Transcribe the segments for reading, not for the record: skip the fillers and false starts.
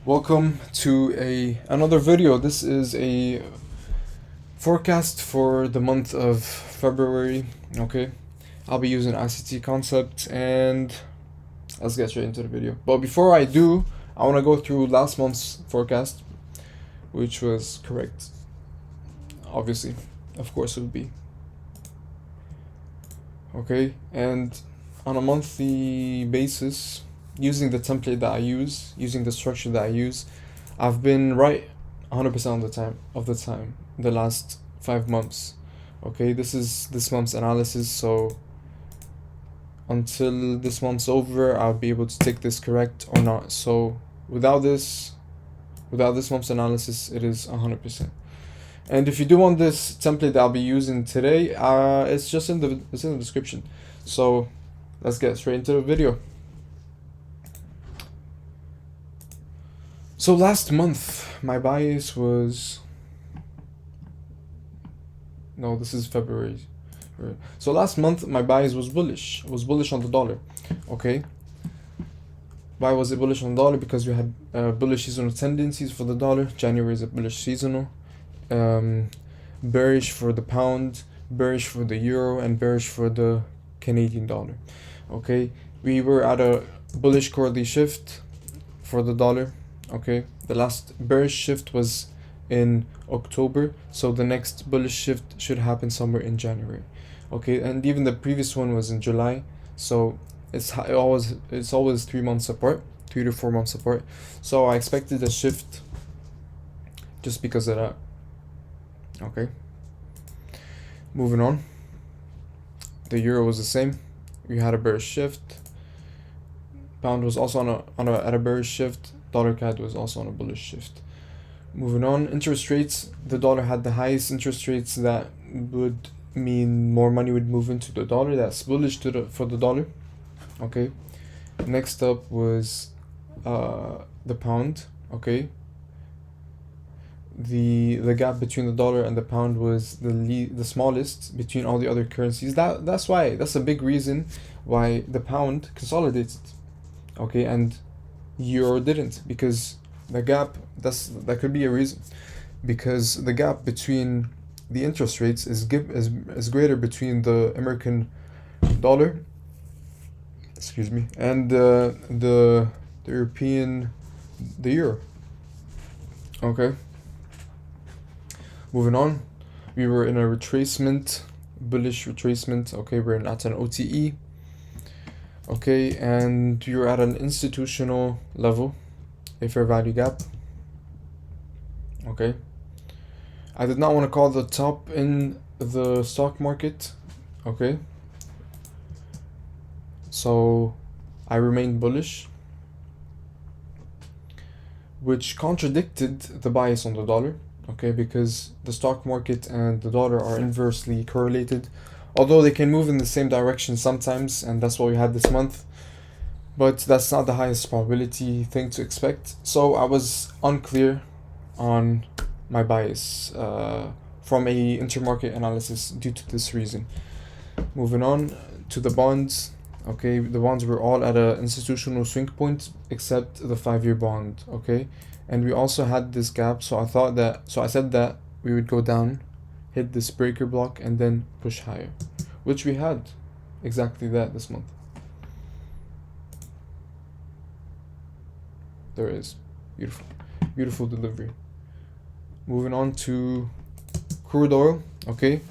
Welcome to another video. This is a forecast for the month of February. Okay, I'll be using ICT concept, and let's get straight into the video. But before I do, I want to go through last month's forecast, which was correct. Obviously, of course it would be. Okay, and on a monthly basis, using the template that I use, using the structure that I use, I've been right 100% of the time, the last 5 months. Okay, this is this month's analysis, so until this month's over, I'll be able to take this correct or not. So without this month's analysis, it is 100%. And if you do want this template that I'll be using today, it's just in the description. So let's get straight into the video. So last month, my bias was... No, this is February. So last month, my bias was bullish. It was bullish on the dollar. Okay. Why was it bullish on the dollar? Because we had bullish seasonal tendencies for the dollar. January is a bullish seasonal. Bearish for the pound, bearish for the euro, and bearish for the Canadian dollar. Okay, we were at a bullish quarterly shift for the dollar. Okay, the last bearish shift was in October, so the next bullish shift should happen somewhere in January. Okay, and even the previous one was in July, so it's always 3 months apart, 3 to 4 months apart. So I expected a shift just because of that. Okay, moving on. The euro was the same. We had a bearish shift. Pound was also at a bearish shift. Dollar CAD was also on a bullish shift. Moving on, interest rates. The dollar had the highest interest rates. That would mean more money would move into the dollar. That's bullish for the dollar. Okay. Next up was the pound. Okay. The gap between the dollar and the pound was the smallest between all the other currencies. That's a big reason why the pound consolidated. Okay, and euro didn't, because the gap, that could be a reason, because the gap between the interest rates is greater between the American dollar, excuse me, and the European, the euro. Okay. Moving on, we were in a retracement, bullish retracement. Okay, we're at an OTE. Okay, and we were at an institutional level, a fair value gap. Okay, I did not want to call the top in the stock market. Okay, so I remained bullish, which contradicted the bias on the dollar. Okay, because the stock market and the dollar are inversely correlated, although they can move in the same direction sometimes, and that's what we had this month, but that's not the highest probability thing to expect. So I was unclear on my bias from a intermarket analysis due to this reason. Moving on to the bonds. Okay, the bonds were all at an institutional swing point except the 5-year bond. Okay, and we also had this gap, so I said that we would go down, hit this breaker block, and then push higher, which we had exactly that this month. There it is. Beautiful delivery. Moving on to crude oil. Okay,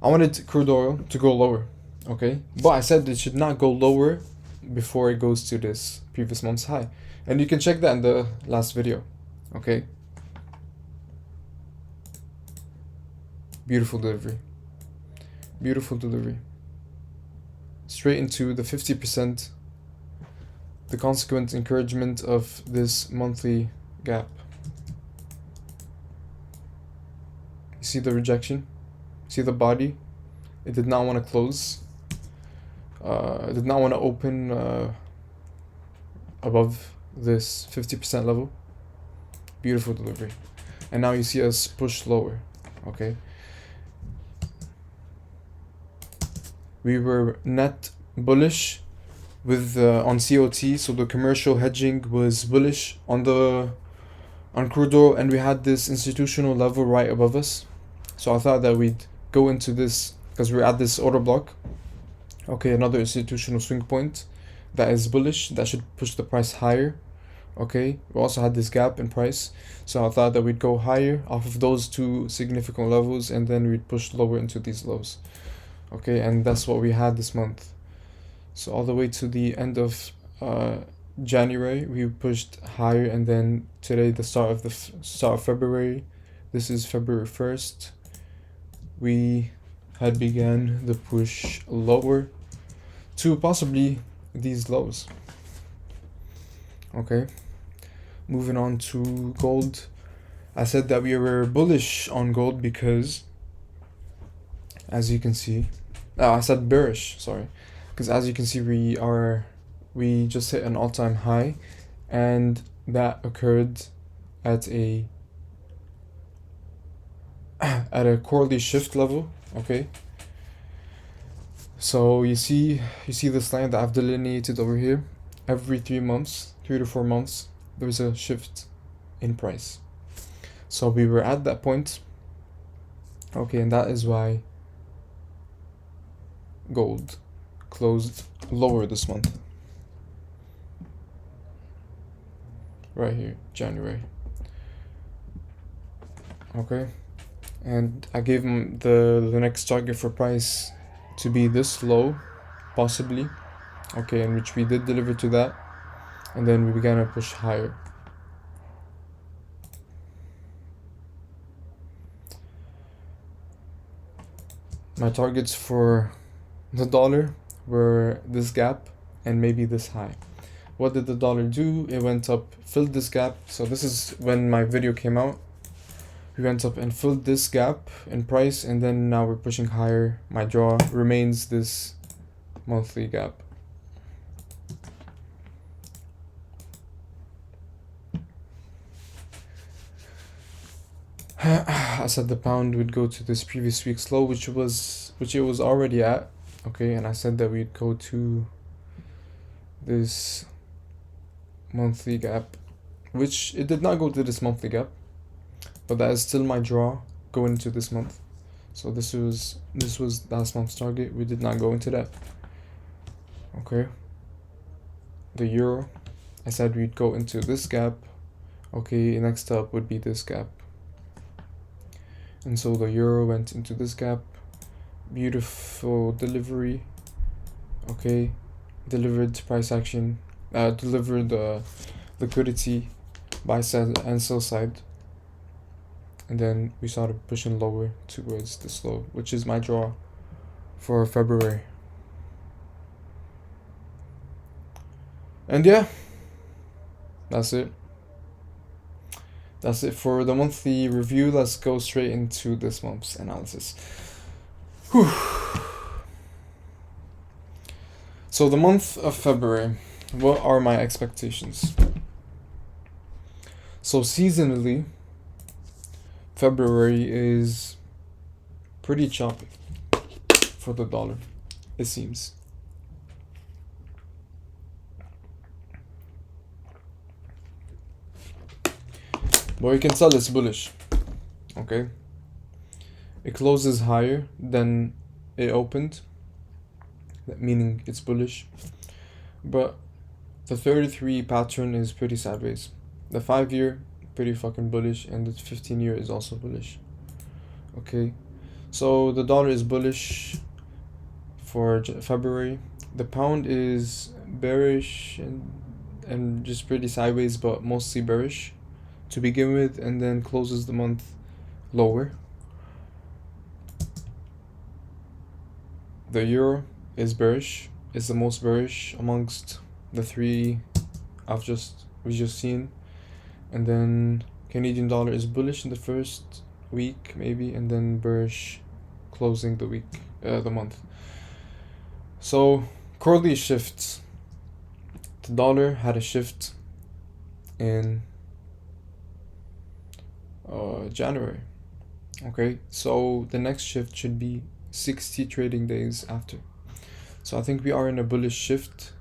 I wanted crude oil to go lower. Okay, but I said it should not go lower before it goes to this previous month's high, and you can check that in the last video. Okay, beautiful delivery, straight into the 50%, the consequent encouragement of this monthly gap. You see the rejection, see the body, it did not want to close. It did not want to open above this 50% level. Beautiful delivery. And now you see us push lower. Okay, we were net bullish with on COT, so the commercial hedging was bullish on crude oil, and we had this institutional level right above us. So I thought that we'd go into this because we're at this order block. Okay, another institutional swing point that is bullish, that should push the price higher. Okay, we also had this gap in price, so I thought that we'd go higher off of those two significant levels, and then we'd push lower into these lows. Okay, and that's what we had this month. So all the way to the end of January, we pushed higher, and then today, the start of February, this is February 1st, we had began the push lower to possibly these lows. Okay, moving on to gold. I said that we were bullish on gold because, as you can see, I said bearish, sorry, because as you can see, we just hit an all-time high, and that occurred at a quarterly shift level. Okay, so you see this line that I've delineated over here. Every 3 to 4 months, there's a shift in price. So we were at that point. Okay, and that is why gold closed lower this month. Right here, January. Okay, and I gave them the next target for price to be this low, possibly. Okay, in which we did deliver to that, and then we began to push higher. My targets for the dollar were this gap and maybe this high. What did the dollar do? It went up, filled this gap. So this is when my video came out. We went up and filled this gap in price, and then now we're pushing higher. My draw remains this monthly gap. I said the pound would go to this previous week's low, which it was already at. Okay, and I said that we'd go to this monthly gap, which it did not go to this monthly gap, but that is still my draw going into this month. So this was last month's target. We did not go into that. Okay, the euro, I said we'd go into this gap. Okay, next up would be this gap, and so the euro went into this gap. Beautiful delivery. Okay, delivered price action, delivered liquidity buy side and sell side, and then we started pushing lower towards this low, which is my draw for February. And yeah, that's it for the monthly review. Let's go straight into this month's analysis. Whew. So the month of February, what are my expectations? So seasonally, February is pretty choppy for the dollar, it seems. But you can tell it's bullish. Okay, it closes higher than it opened, meaning it's bullish. But the 33 pattern is pretty sideways. The 5-year pretty fucking bullish, and the 15-year is also bullish. Okay, so the dollar is bullish for February. The pound is bearish and just pretty sideways, but mostly bearish to begin with, and then closes the month lower. The euro is bearish. It's the most bearish amongst the three we've just seen. And then Canadian dollar is bullish in the first week maybe, and then bearish closing the month. So quarterly shifts. The dollar had a shift in January. Okay, so the next shift should be 60 trading days after. So I think we are in a bullish shift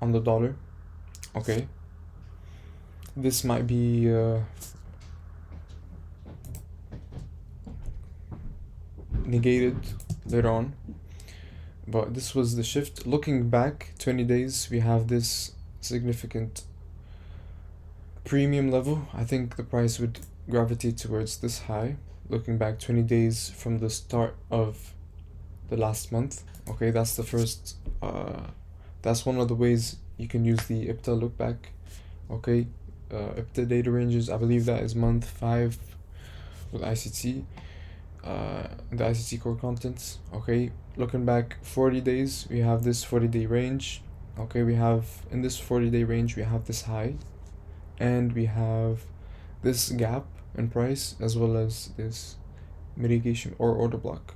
on the dollar. Okay, this might be negated later on, but this was the shift. Looking back 20 days, we have this significant premium level. I think the price would gravitate towards this high. Looking back 20 days from the start of the last month. Okay, that's the first that's one of the ways you can use the IPTA look back. Okay, IPTA data ranges, I believe that is month 5 with ICT, the ICT core contents. Okay, looking back 40 days, we have this 40-day range. Okay, we have in this 40-day range, we have this high, and we have this gap in price, as well as this mitigation or order block.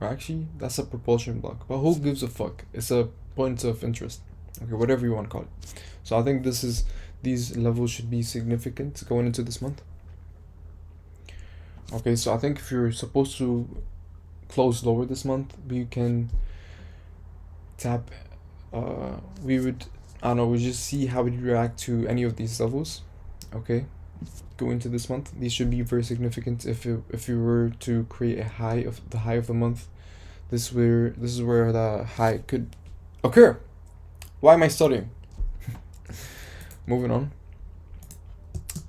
Or actually, that's a propulsion block, but who gives a fuck? It's a point of interest. Okay, whatever you want to call it. So I think these levels should be significant going into this month. Okay, so I think if you're supposed to close lower this month, we can tap, we would, I don't know, we just see how we react to any of these levels. Okay, go into this month, these should be very significant. If you were to create a high of the high of the month, this is where the high could occur. Why am I studying? Moving on,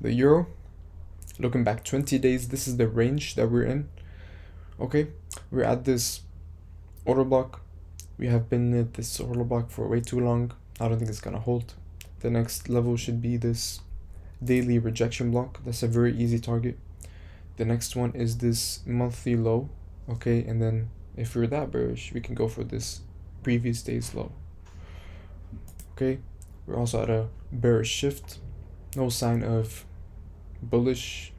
the euro, looking back 20 days, this is the range that we're in. Okay, we're at this order block. We have been at this order block for way too long. I don't think it's gonna hold. The next level should be this daily rejection block. That's a very easy target. The next one is this monthly low. Okay, and then if we're that bearish, we can go for this previous day's low. Okay, we're also at a bearish shift. No sign of bullish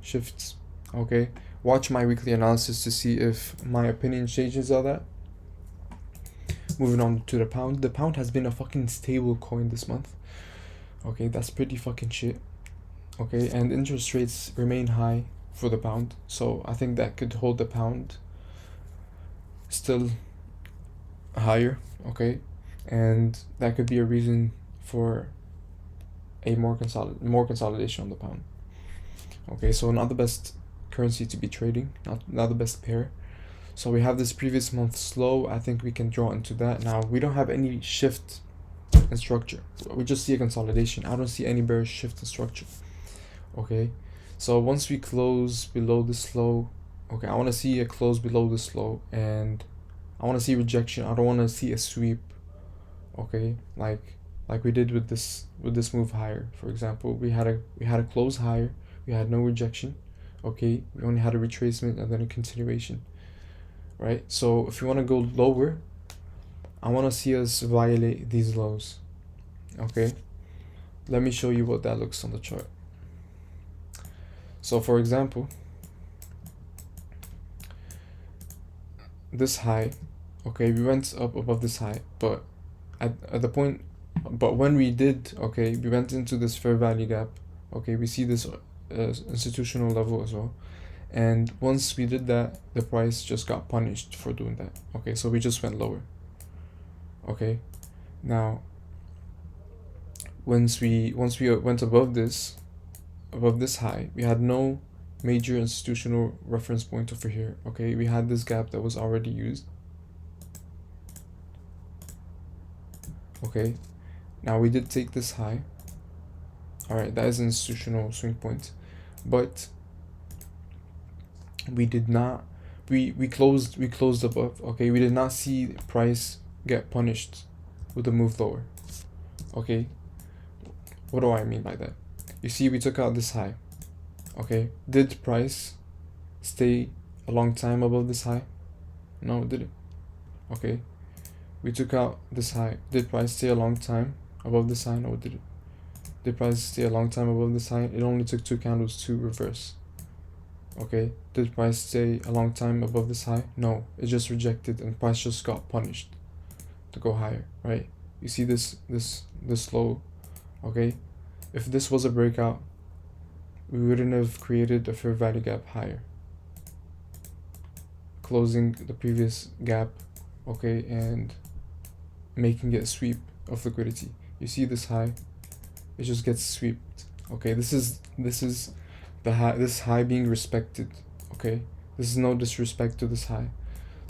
shifts. Okay, watch my weekly analysis to see if my opinion changes on that. Moving on to the pound. The pound has been a fucking stable coin this month. Okay, that's pretty fucking shit. Okay, and interest rates remain high for the pound, so I think that could hold the pound still higher. Okay, and that could be a reason for a more consolidation on the pound. Okay, so not the best currency to be trading, not the best pair. So we have this previous month's low. I think we can draw into that. Now we don't have any shift in structure. We just see a consolidation. I don't see any bearish shift in structure. Okay, so once we close below this low, okay, I want to see a close below this low, and I want to see rejection. I don't want to see a sweep. Okay, like we did with this move higher. For example, we had a close higher. We had no rejection. Okay, we only had a retracement and then a continuation. Right, so if you want to go lower, I want to see us violate these lows. Okay, let me show you what that looks on the chart. So for example, this high, okay, we went up above this high, but at the point, but when we did, okay, we went into this fair value gap. Okay, we see this institutional level as well. And once we did that, the price just got punished for doing that. Okay, so we just went lower. Okay, now once we went above this high, we had no major institutional reference point over here. Okay, we had this gap that was already used. Okay, now we did take this high. All right, that is an institutional swing point, but we did not, we closed above. Okay, we did not see price get punished with a move lower. Okay, what do I mean by that? You see, we took out this high. Okay, did price stay a long time above this high? No, it didn't. Okay, we took out this high. Did price stay a long time above this high? No, it didn't. Did price stay a long time above this high? It only took 2 candles to reverse. Okay, did price stay a long time above this high? No, it just rejected and price just got punished to go higher, right? You see this low. Okay, if this was a breakout, we wouldn't have created a fair value gap higher, closing the previous gap, okay, and making it sweep of liquidity. You see this high, it just gets swept. Okay, this is the high, this high being respected. Okay, this is no disrespect to this high.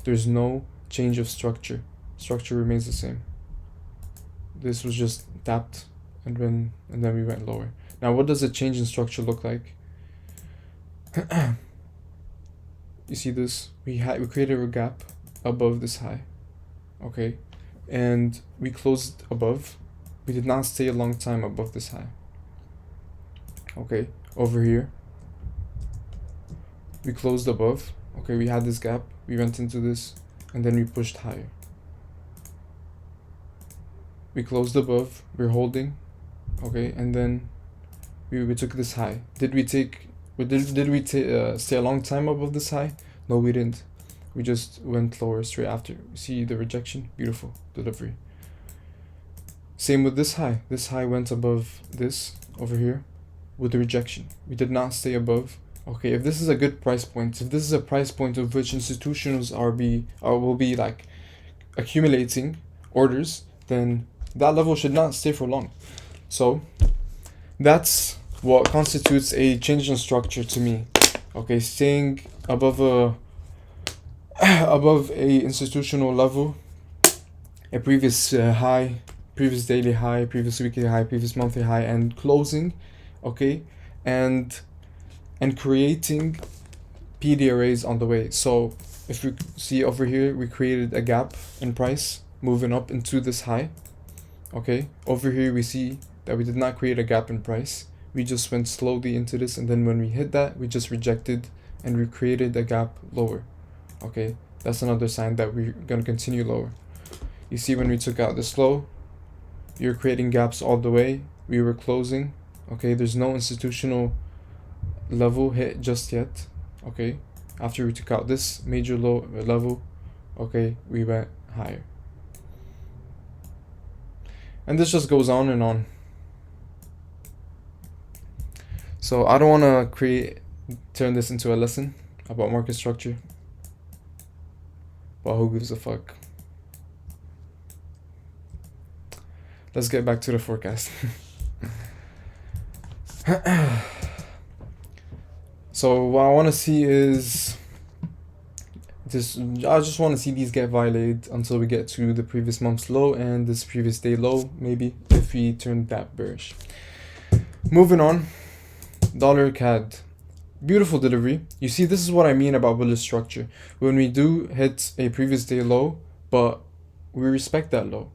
There's no change of structure. Structure remains the same. This was just tapped, and then we went lower. Now, what does a change in structure look like? You see this? We created a gap above this high. Okay, and we closed above. We did not stay a long time above this high. Okay, over here we closed above. Okay, we had this gap, we went into this, and then we pushed higher. We closed above, we're holding. Okay, and then we took this high. Did we stay a long time above this high? No, we didn't. We just went lower straight after. See the rejection? Beautiful delivery. Same with this high. This high went above this over here with the rejection. We did not stay above. Okay, if this is a good price point, if this is a price point of which institutions will be like accumulating orders, then that level should not stay for long. So that's what constitutes a change in structure to me. Okay, staying above a institutional level, a previous high, previous daily high, previous weekly high, previous monthly high, and closing, okay, and creating PD arrays on the way. So if we see over here, we created a gap in price moving up into this high. Okay, over here we see that we did not create a gap in price. We just went slowly into this, and then when we hit that, we just rejected and we created a gap lower. Okay, that's another sign that we're gonna continue lower. You see, when we took out this low, you're creating gaps all the way. We were closing. Okay, there's no institutional level hit just yet. Okay, after we took out this major low level, okay, we went higher. And this just goes on and on. So I don't want to turn this into a lesson about market structure, but who gives a fuck? Let's get back to the forecast. So what I want to see is this. I just want to see these get violated until we get to the previous month's low and this previous day low, maybe, if we turn that bearish. Moving on, dollar CAD. Beautiful delivery. You see, this is what I mean about bullish structure. When we do hit a previous day low, but we respect that low,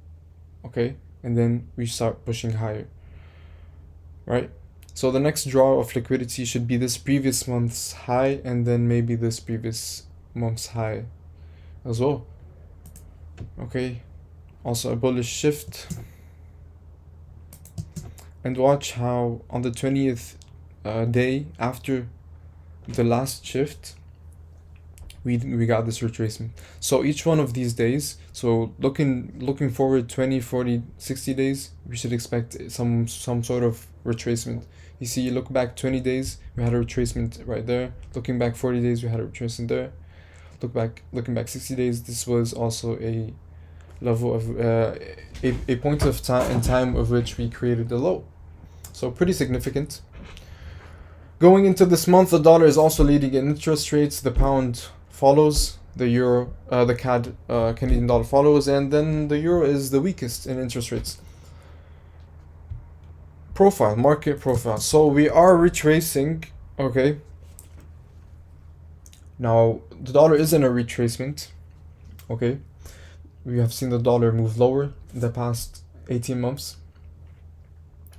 okay, and then we start pushing higher, right? So the next draw of liquidity should be this previous month's high, and then maybe this previous month's high as well. Okay, also a bullish shift. And watch how on the 20th day after the last shift, we got this retracement. So each one of these days, so looking forward 20, 40, 60 days, we should expect some sort of retracement. You see, you look back 20 days, we had a retracement right there. Looking back 40 days, we had a retracement there. Looking back 60 days, this was also a level of a point of time of which we created a low. So pretty significant. Going into this month, the dollar is also leading in interest rates. The pound follows, the euro, the CAD, Canadian dollar follows, and then the euro is the weakest in interest rates. Market profile. So we are retracing, okay. Now, the dollar is in a retracement, okay. We have seen the dollar move lower in the past 18 months.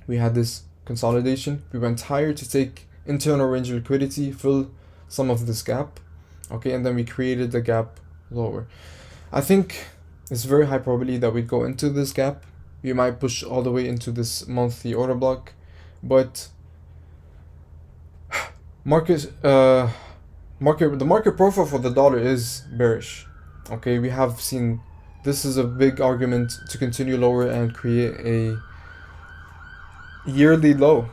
We had this consolidation. We went higher to take internal range of liquidity, fill some of this gap, okay, and then we created the gap lower. I think it's very high probability that we'd go into this gap. We might push all the way into this monthly order block, but the market profile for the dollar is bearish. Okay, we have seen this is a big argument to continue lower and create a yearly low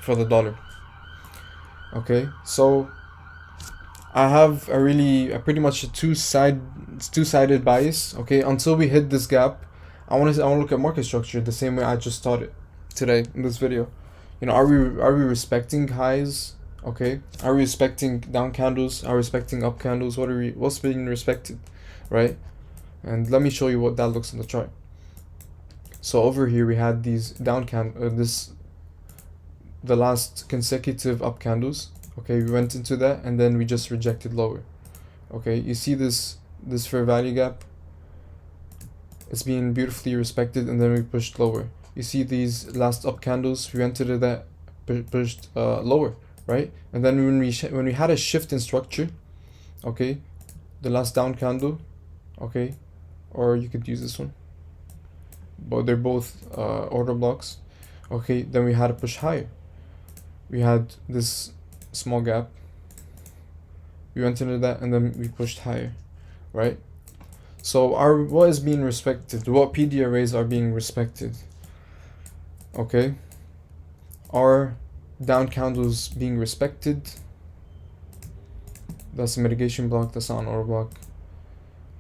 for the dollar. Okay, so I have a pretty much a two-sided bias. Okay, until we hit this gap, I want to look at market structure the same way I just taught it today in this video. You know, are we respecting highs? Okay, are we respecting down candles? Are we respecting up candles? What's being respected, right? And let me show you what that looks in the chart. So over here we had these down the last consecutive up candles. Okay, we went into that and then we just rejected lower. Okay, you see this fair value gap? It's being beautifully respected, and then we pushed lower. You see these last up candles, we went into that, pushed lower, right? And then when we had a shift in structure, okay, the last down candle, okay, or you could use this one, but they're both order blocks. Okay, then we had to push higher. We had this small gap, we went into that, and then we pushed higher, right? So what is being respected? What PD arrays are being respected? Okay, are down candles being respected? That's a mitigation block. That's not an order block.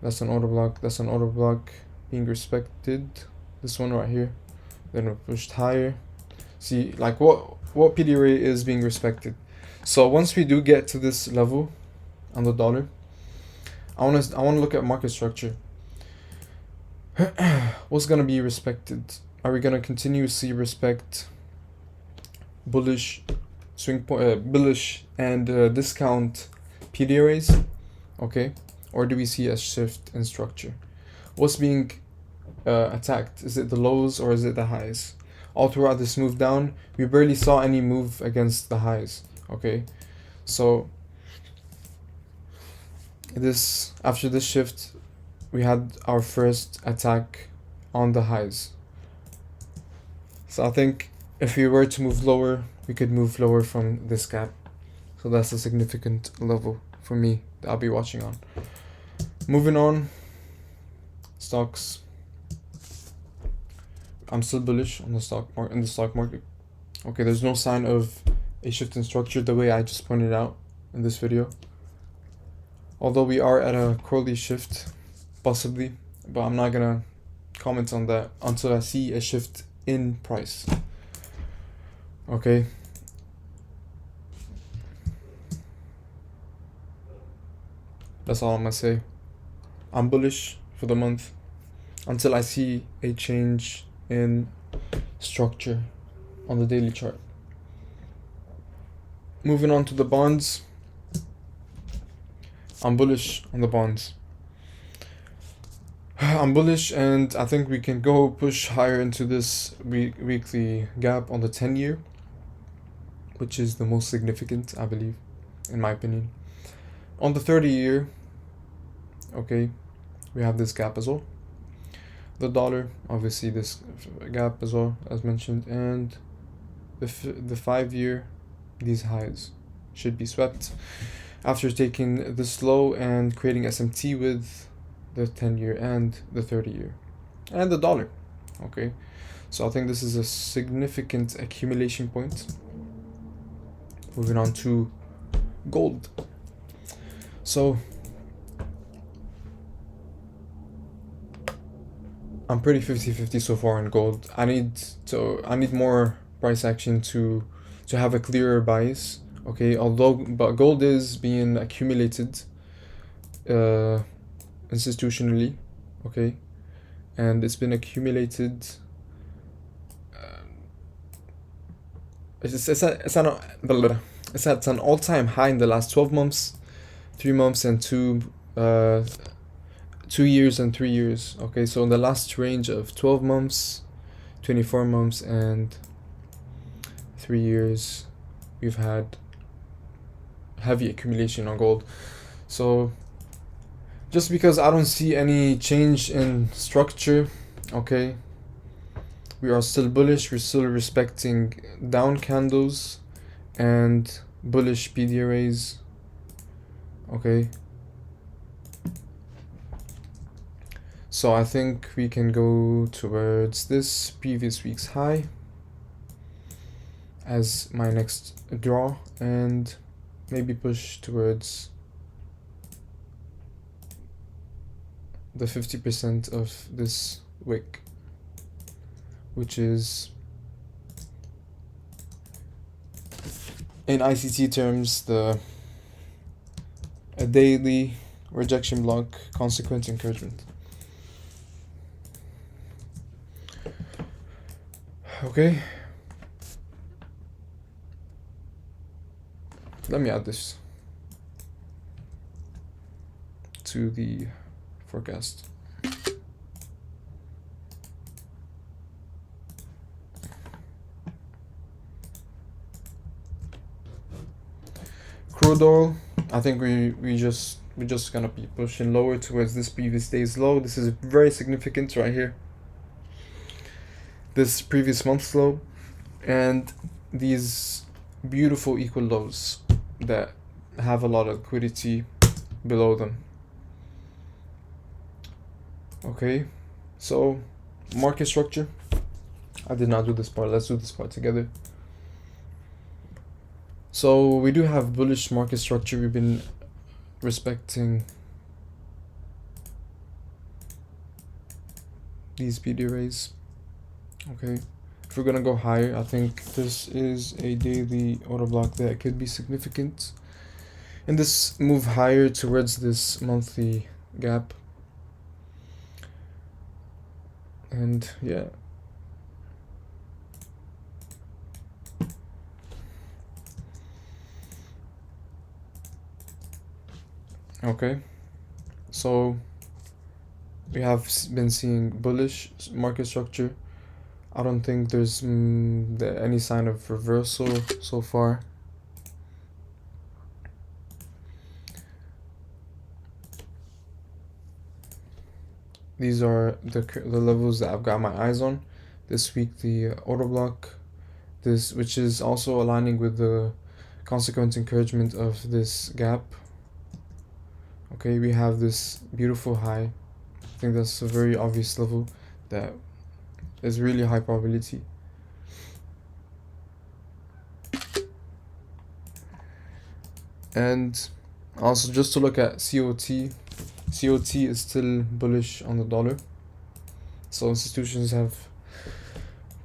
That's an order block. That's an order block being respected. This one right here. Then we pushed higher. See, like what PD array is being respected? So once we do get to this level on the dollar, I want to look at market structure. What's gonna be respected? Are we gonna continuously respect bullish bullish and discount PD arrays? Okay, or do we see a shift in structure? What's being attacked? Is it the lows or is it the highs? All throughout this move down, we barely saw any move against the highs. Okay, so after this shift, we had our first attack on the highs. So I think if we were to move lower, we could move lower from this gap. So that's a significant level for me that I'll be watching on. Moving on, stocks. I'm still bullish on the stock market. Okay, there's no sign of a shift in structure the way I just pointed out in this video. Although we are at a quarterly shift, possibly, but I'm not gonna comment on that until I see a shift in price. Okay. That's all I'm gonna say. I'm bullish for the month until I see a change in structure on the daily chart. Moving on to the bonds. I'm bullish on the bonds. I'm bullish, and I think we can go push higher into this weekly gap on the 10-year, which is the most significant, I believe, in my opinion. On the 30-year, okay, we have this gap as well. The dollar, obviously this gap as well, as mentioned, and the 5-year, these highs should be swept after taking this low and creating SMT with the 10-year and the 30-year and the dollar. Okay, so I think this is a significant accumulation point. Moving on to gold. So I'm pretty 50-50 so far in gold. I need more price action to have a clearer bias. Okay, but gold is being accumulated institutionally, okay, and it's been accumulated. It's at an all-time high in the last 12 months, 3 months, and 2 years and 3 years. Okay, so in the last range of 12 months, 24 months, and 3 years, we've had heavy accumulation on gold. So just because I don't see any change in structure, okay, we are still bullish. We're still respecting down candles and bullish PD arrays. Okay, so I think we can go towards this previous week's high as my next draw, and maybe push towards the 50% of this wick which is in ICT terms a daily rejection block consequent encouragement. Okay, let me add this to the forecast. Crude oil, I think we're just gonna be pushing lower towards this previous day's low. This is very significant right here. This previous month's low, and these beautiful equal lows that have a lot of liquidity below them. Okay, so market structure. I did not do this part. Let's do this part together. So we do have bullish market structure. We've been respecting these PD arrays. Okay, if we're gonna go higher, I think this is a daily order block that could be significant, and this move higher towards this monthly gap. And yeah, okay, so we have been seeing bullish market structure. I don't think there's any sign of reversal so far. These are the levels that I've got my eyes on this week. The order block, which is also aligning with the consequent encouragement of this gap. Okay, we have this beautiful high. I think that's a very obvious level that is really high probability. And also just to look at COT. COT is still bullish on the dollar. So institutions have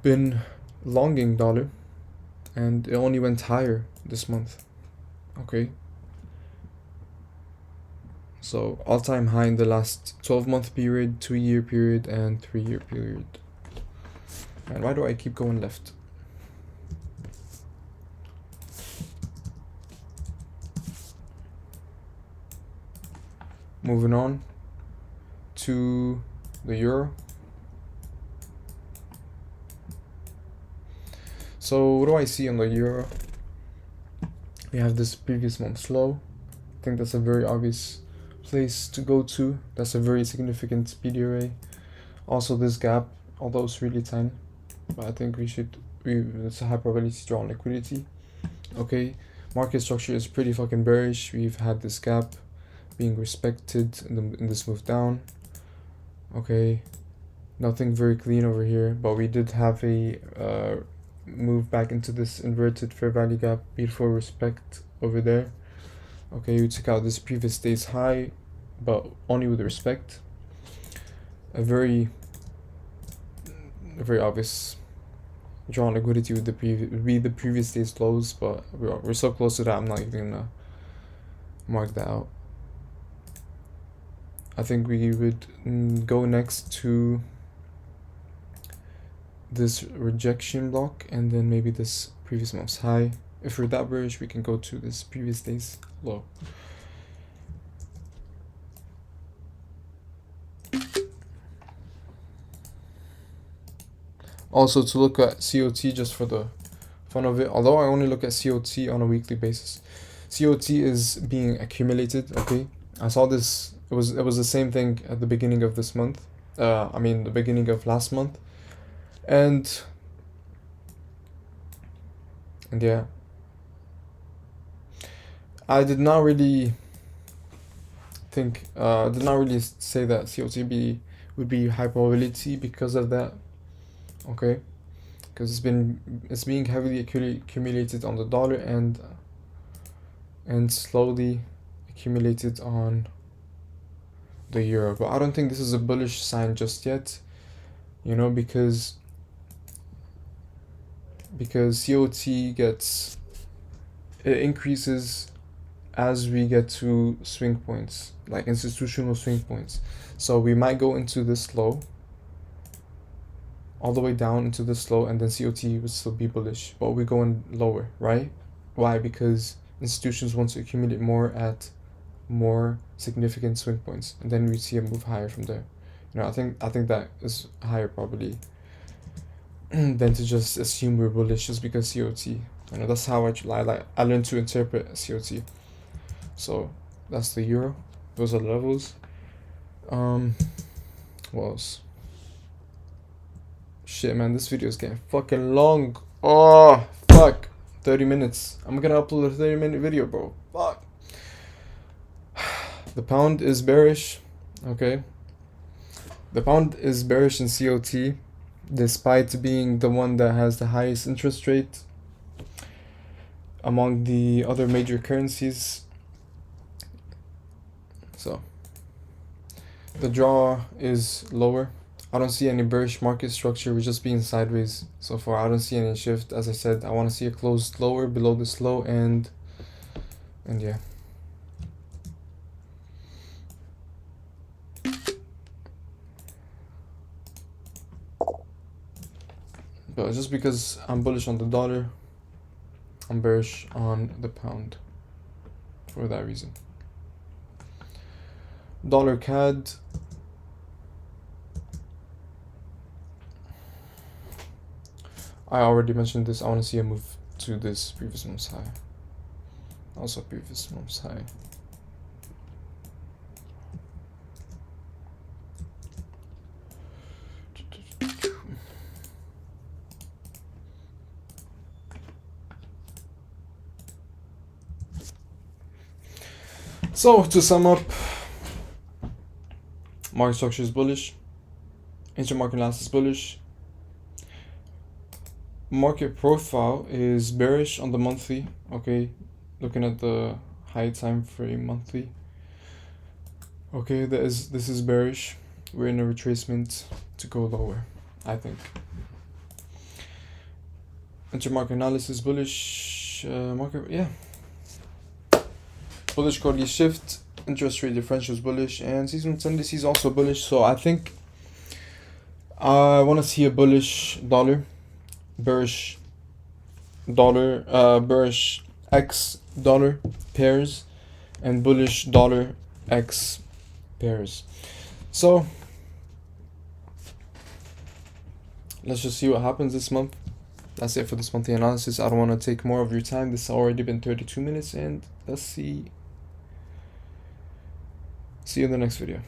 been longing dollar, and it only went higher this month. Okay. So all-time high in the last 12-month period, 2-year period, and 3-year period. And why do I keep going left? Moving on to the euro. So what do I see on the euro? We have this previous month's low. I think that's a very obvious place to go to. That's a very significant PD array. Also this gap, although it's really tiny, but I think it's a high probability to draw on liquidity. Okay, market structure is pretty fucking bearish. We've had this gap being respected in this move down. Okay, nothing very clean over here, but we did have a move back into this inverted fair value gap. Beautiful respect over there. Okay, we took out this previous day's high, but only with respect. A very obvious draw on liquidity with the previous day's lows, but we're so close to that. I'm not even gonna mark that out. I think we would go next to this rejection block, and then maybe this previous month's high. If we're that bearish, we can go to this previous day's low. Also, to look at COT just for the fun of it, although I only look at COT on a weekly basis, COT is being accumulated. Okay, I saw this. It was the same thing at the beginning of this month. The beginning of last month, and yeah, I did not really think. Did not really say that COT would be high probability because of that. Okay, because it's being heavily accumulated on the dollar and slowly accumulated on the euro. But I don't think this is a bullish sign just yet, because because COT increases as we get to swing points, like institutional swing points. So we might go into this low, all the way down into this low, and then COT would still be bullish, but we're going lower, right? Why? Because institutions want to accumulate more at more significant swing points, and then we see a move higher from there. You know, I think that is higher probably than to just assume we're bullish just because COT. You know, that's how I learned to interpret COT. So that's the euro. Those are the levels. What else? Shit, man, this video is getting fucking long. Oh, fuck. 30 minutes. I'm gonna upload a 30-minute video, bro. Fuck. The pound is bearish. Okay. The pound is bearish in COT, despite being the one that has the highest interest rate among the other major currencies. So the draw is lower. I don't see any bearish market structure. We're just being sideways so far. I don't see any shift. As I said, I want to see a close lower below this low, and yeah. But just because I'm bullish on the dollar, I'm bearish on the pound for that reason. Dollar CAD. I already mentioned this. I want to see a move to this previous month's high. Also previous month's high. So to sum up, market structure is bullish, intermarket analysis bullish, market profile is bearish on the monthly. Okay, looking at the high time frame monthly. Okay, this is bearish. We're in a retracement to go lower, I think. Intermarket analysis bullish, bullish quarterly shift, interest rate differential is bullish, and seasonal tendency is also bullish. So I think I want to see a bullish dollar, bearish dollar, bearish X dollar pairs, and bullish dollar X pairs. So let's just see what happens this month. That's it for this monthly analysis. I don't want to take more of your time. This has already been 32 minutes, and let's see you in the next video.